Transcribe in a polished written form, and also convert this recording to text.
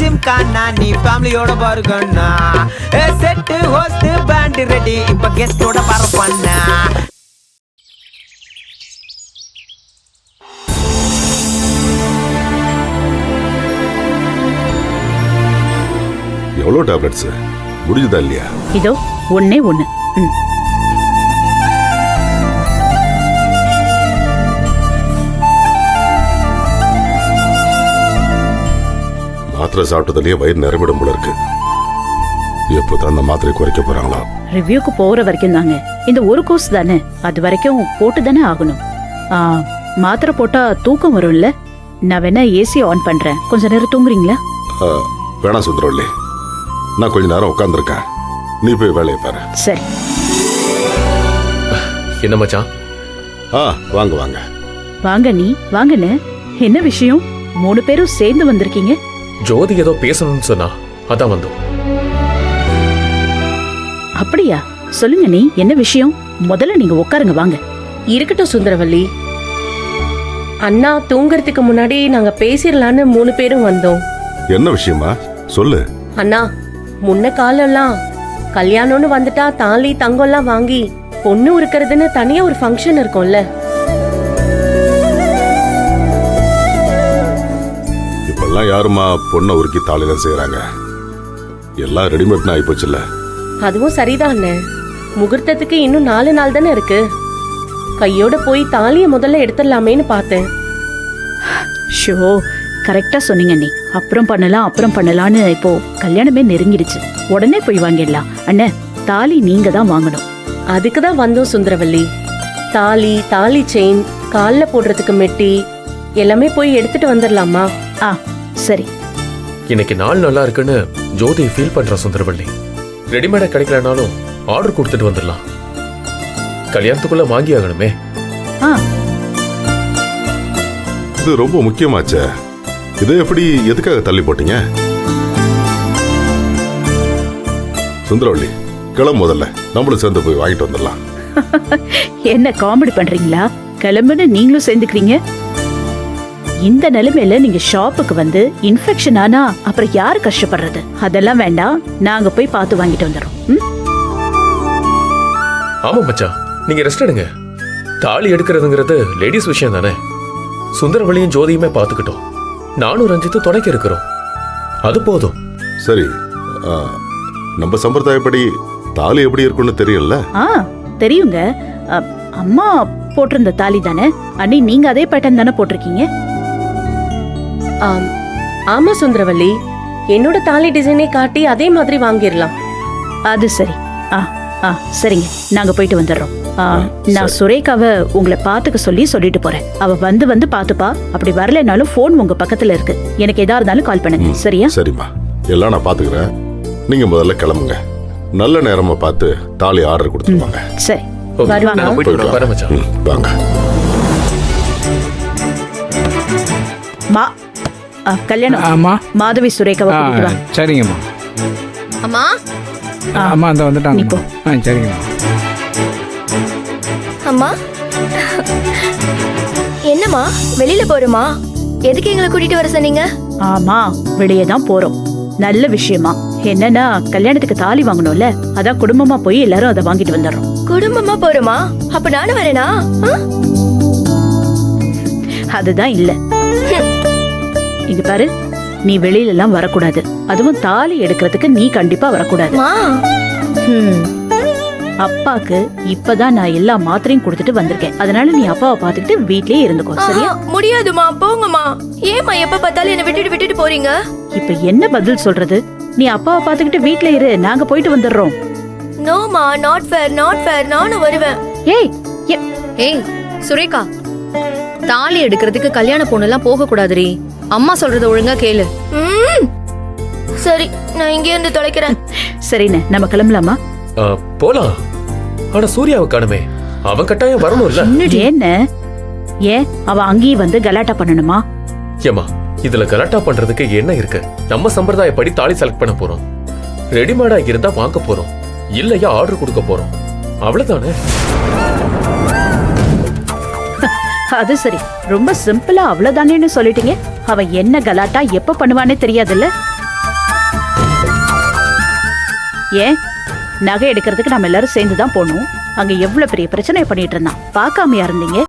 ஜிம்கானா நீ ஃபேமிலியோட பாருங்கண்ணா. செட்டு ஹோஸ்ட் பேண்ட் ரெடி இப்ப கெஸ்டோட பரப்பண்ணா. எவ்வளவு டேப்லெட்ஸ் முடிஞ்சதா இல்லையா? இதோ ஒண்ணே ஒண்ணு. மாத்திரை சாப்பிட்டதுலயே வயிறு நிரம்பிடும் போல இருக்கு. எப்போதான் அந்த மாத்திரை குறைக்க போறாங்களா? ரிவ்யூக்கு போற வரைக்கும் தாங்க. இந்த ஒரு கோர்ஸ் தானே, அது வரைக்கும் போட்டு தானே ஆகணும். மாத்திரை போட்டா தூக்கம் வரும்ல. நான் வேணா ஏசி ஆன் பண்றேன், கொஞ்ச நேரம் தூங்குறீங்களா? வேணாம் சுந்தரவள்ளி, நான் கொஞ்ச நேரம் உட்காந்துருக்கேன், நீ போய் வேலையை பாரு. சரி. என்ன மச்சான்? வாங்க வாங்க வாங்க. நீ வாங்கன்னு என்ன விஷயம்? 3 பேரும் சேர்ந்து வந்திருக்கீங்க. ஜோதி ஏதோ பேசணும்னு சொன்னா அதான் வந்தோம். அப்படியா? சொல்லுங்க நீ, என்ன விஷயம்? முதல்ல நீங்க உட்காருங்க, வாங்க. இருக்கட்டும் சுந்தரவள்ளி, அண்ணா தூங்கறதுக்கு முன்னாடி நாங்க பேசிடலான்னு 3 பேரும் வந்தோம். என்ன விஷயமா சொல்லு. அண்ணா, முன்ன காலம்லாம் கல்யாணம்னு வந்துட்டா தாலி தங்கம்லாம் வாங்கி பொண்ணு இருக்கிறதுன்னு தனியா ஒரு ஃபங்க்ஷன் இருக்கும்ல. இப்பெல்லாம் யாருமா பொண்ணை உருக்கி தாலில செய்யறாங்க? எல்லாம் ரெடிமேட்னு ஆயிப்போச்சுல்ல. அதுவும் சரிதான் அண்ணே. முகூர்த்தத்துக்கு இன்னும் 4 நாள் தானே இருக்கு. கையோட போய் தாலிய முதல்ல எடுத்துடலாமேன்னு பார்த்தேன். ஷோ, கரெக்டா சொன்னீங்க நீ. அப்புறம் பண்ணலாம்னு இப்போ கல்யாணமே நெருங்கிடுச்சு. உடனே போய் வாங்கிடலாம். அண்ணே, தாலி நீங்க தான் வாங்கணும். அதுக்குதான் வந்தோம் சுந்தரவள்ளி. தாலி செயின், கால்ல போடுறதுக்கு மெட்டி எல்லாமே போய் எடுத்துட்டு வந்துடலாமா? சரி. இன்னைக்கு நாள் நல்லா இருக்குன்னு ஜோதி ஃபீல் பண்ற சுந்தரவள்ளி. ரெடிமேடா கிடைக்கலனாலும் ஆர்டர் கொடுத்துட்டு வந்துடலாம். கல்யாணத்துக்குள்ள வாங்கி ஆகணுமே. இது ரொம்ப முக்கியமாச்சே. இதை எப்படி எதுக்காக தள்ளி போட்டீங்க? சுந்தரவள்ளி, கிளம்பு, முதல்ல நம்மளும் சேர்ந்து போய் வாங்கிட்டு வந்துடலாம். என்ன காமெடி பண்றீங்களா? கிளம்புன்னு நீங்களும் சேர்ந்துக்கிறீங்க. இந்த நிலைமையில நீங்க ஷாப்புக்கு வந்து இன்ஃபெக்ஷன் ஆனா அப்புறம் யாரு கஷ்டப்படுறது? அதெல்லாம் வேண்டாம், நாங்க போய் பார்த்து வாங்கிட்டு வந்துடுறோம். ஆமா மச்சான், நீங்க ரெஸ்ட் எடுங்க. தாலி எடுக்கிறதுங்கிறது லேடிஸ் விஷயம் தானே. சுந்தரவள்ளியும் ஜோதியுமே பார்த்துக்கிட்டோம். நானும் ரஞ்சித்து துணைக்க இருக்கிறோம், அது போதும். சரி, நம்ம சம்பிரதாயப்படி தாலி எப்படி இருக்குன்னு தெரியல. தெரியுங்க. அம்மா போட்டிருந்த தாலி தானே. அண்ணி, நீங்க அதே பேட்டர்ன் தானே போட்டிருக்கீங்க? ஆமா சுந்தரவள்ளி, என்னோட தாலி டிசைனே காட்டி அதே மாதிரி வாங்கிடலாம். அது சரி. சரிங்க, நாங்க போயிட்டு வந்துடுறோம். நான் சுரேகாவை உங்களை பாத்துக்க சொல்லிட்டு போறேன். அவ வந்து பாத்துப்பா. அப்படி வரலனாலும் போன் உங்க பக்கத்துல இருக்கு. எனக்கு எதா இருந்தாலும் கால் பண்ணுங்க, சரியா? சரிம்மா, எல்லாம் நான் பாத்துக்கிறேன். நீங்க முதல்ல கிளம்புங்க. நல்ல நேரமா பார்த்து தாலி ஆர்டர் கொடுத்துருவாங்க. சரி, வாங்க. கல்யாணம் மாதவி சுரேகாவை கூட்டிட்டு வா. சரிங்கம்மா. அம்மா அம்மா அந்த வந்துட்டாங்க. இப்போ சரிங்கம்மா. அம்மா, என்னம்மா வெளியில போறோமா? எதுக்கு எங்களை கூட்டிட்டு வர சொன்னீங்க? ஆமா, வெளியே தான் போறோம். நல்ல விஷயமா. என்னன்னா கல்யாணத்துக்கு தாலி வாங்கணும்ல, அதான் குடும்பமா போய் எல்லாரும் அதை வாங்கிட்டு வந்துடுறோம். குடும்பமா போறோமா? அப்ப நானும் வரேனா? அதுதான் இல்ல. இங்க பாரு, நீ வெளியில எல்லாம் வரக்கூடாது. அதுவும் தாலி எடுக்கிறதுக்கு நீ கண்டிப்பா வரக்கூடாது. அப்பாக்கு இப்பதான் நான் எல்லா மாத்திரையும் கொடுத்துட்டு வந்திருக்கேன். அதனால நீ அப்பாவை பாத்துக்கிட்டு வீட்லயே இருந்துக்கோ, சரியா? முடியாதுமா, போங்கம்மா. ஏமா எப்ப பார்த்தாலும் என்ன விட்டுட்டு போறீங்க? இப்ப என்ன பதில் சொல்றது? நீ அப்பாவை பாத்துக்கிட்டு வீட்ல இரு, நாங்க போயிட்டு வந்துடுறோம். நோமா, நாட் ஃபேர். நானும் வருவேன். ஏய் சுரேகா, தாலி எடுக்கிறதுக்கு கல்யாண பொண்ணு எல்லாம் போக கூடாதுரி. அம்மா சொல்றத ஒழுங்கா கேளு. சரி, நான் இங்கே இருந்து தொலைக்கிறேன். சரிண்ணே, நம்ம கிளம்பலாமா? போலாம். ஆனா சூர்யாவை காணுமே. அவன் கட்டாயம் வரணும் இல்ல? என்ன ஏன் அவ அங்கேயே வந்து கலாட்டா பண்ணணுமா? ஏமா, இதுல கலாட்டா பண்றதுக்கு என்ன இருக்கு? நம்ம சம்பிரதாயப்படி தாலி செலக்ட் பண்ண போறோம். ரெடிமேடா இருந்தா வாங்க போறோம், இல்லையா ஆர்டர் கொடுக்க போறோம், அவ்வளவுதானே. அது சரி, ரொம்ப சிம்பிளா அவ்வளவுதானேன்னு சொல்லிட்டீங்க. அவ என்ன கலாட்டா எப்ப பண்ணுவானே தெரியாதுல்ல. ஏன் நகை எடுக்கிறதுக்கு நம்ம எல்லாரும் சேர்ந்து தான் போனோம். அங்க எவ்வளவு பெரிய பிரச்சனை பண்ணிட்டு இருந்தான், பார்க்காமையா இருந்தீங்க?